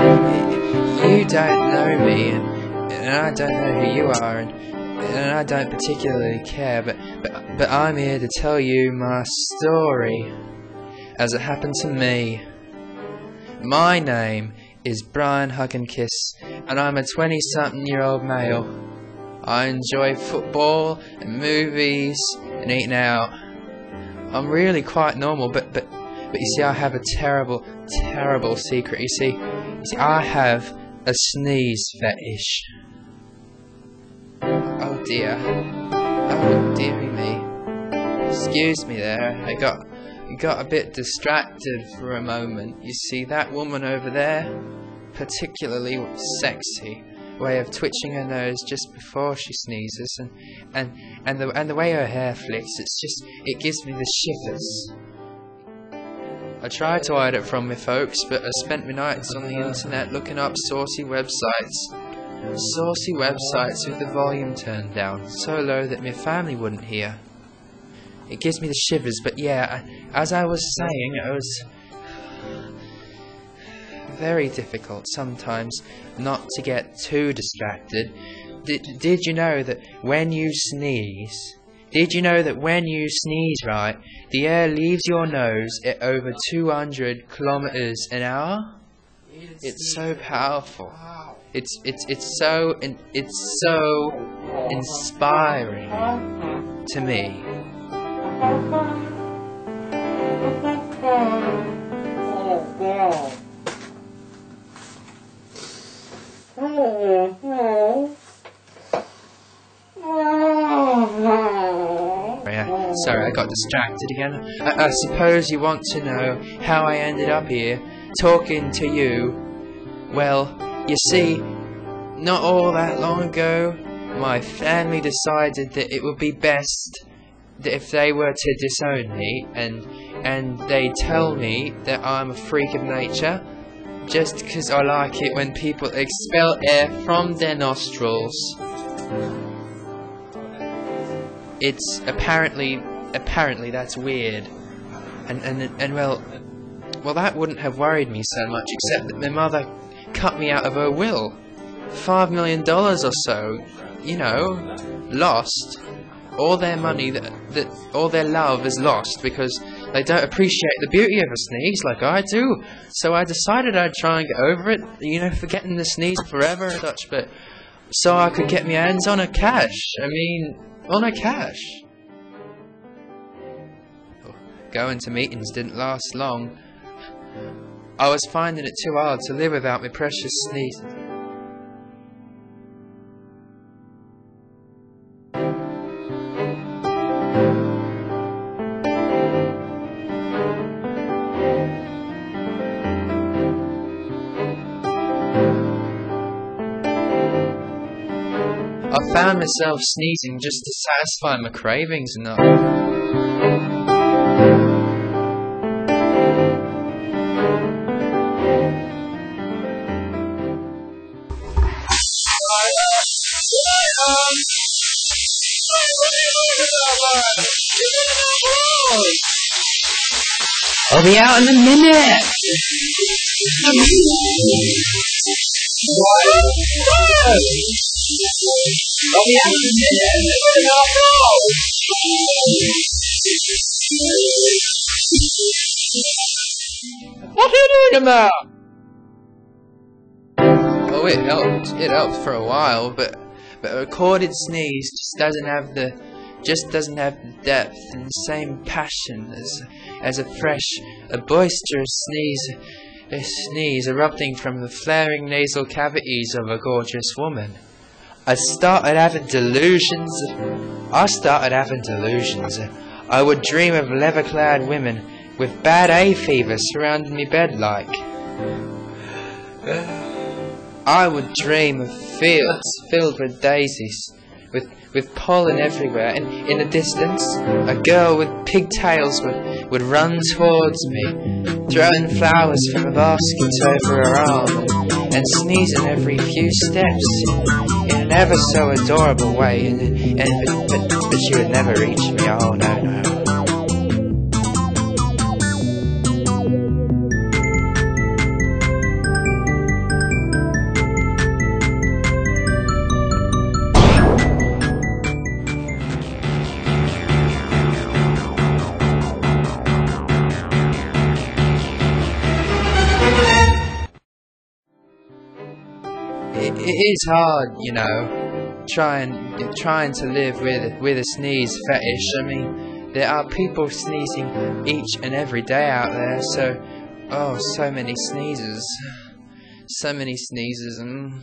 You don't know me, and I don't know who you are, and I don't particularly care, but I'm here to tell you my story as it happened to me. My name is Brian Hugginkiss, and I'm a 20-something-year-old male. I enjoy football and movies and eating out. I'm really quite normal, but you see, I have a terrible secret. You see, I have a sneeze fetish. Oh dear. Oh dearie me. Excuse me there. I got a bit distracted for a moment. You see, that woman over there, particularly sexy way of twitching her nose just before she sneezes, and the way her hair flicks, it gives me the shivers. I tried to hide it from my folks, but I spent my nights on the internet looking up saucy websites with the volume turned down so low that my family wouldn't hear. It gives me the shivers, but yeah, as I was saying, it was very difficult sometimes not to get too distracted. Did you know that when you sneeze, right, the air leaves your nose at over 200 kilometers an hour? It's so powerful. It's so inspiring to me. Sorry, I got distracted again. I suppose you want to know how I ended up here, talking to you. Well, you see, not all that long ago, my family decided that it would be best that if they were to disown me, and they tell me that I'm a freak of nature, just because I like it when people expel air from their nostrils. It's apparently that's weird, and well, that wouldn't have worried me so much, except that my mother cut me out of her will. $5 million or so, you know, lost. All their money, all their love is lost because they don't appreciate the beauty of a sneeze like I do. So I decided I'd try and get over it, you know, forgetting the sneeze forever, Dutch, but so I could get my hands on a cash. On a cash. Going to meetings didn't last long. I was finding it too hard to live without my precious sneeze. I found myself sneezing just to satisfy my cravings and all. I'll be out in a minute! What are you doing about? Oh, it helped for a while, but a recorded sneeze doesn't have the depth and the same passion as a boisterous sneeze erupting from the flaring nasal cavities of a gorgeous woman. I started having delusions. I would dream of leather-clad women with bad hay fever surrounding me bed like. I would dream of fields filled with daisies, with pollen everywhere, and in the distance, a girl with pigtails would run towards me, throwing flowers from a basket over her arm, and sneezing every few steps in an ever so adorable way, but she would never reach me. Oh no. is hard, you know, trying to live with a sneeze fetish. I mean, there are people sneezing each and every day out there, so many sneezes, and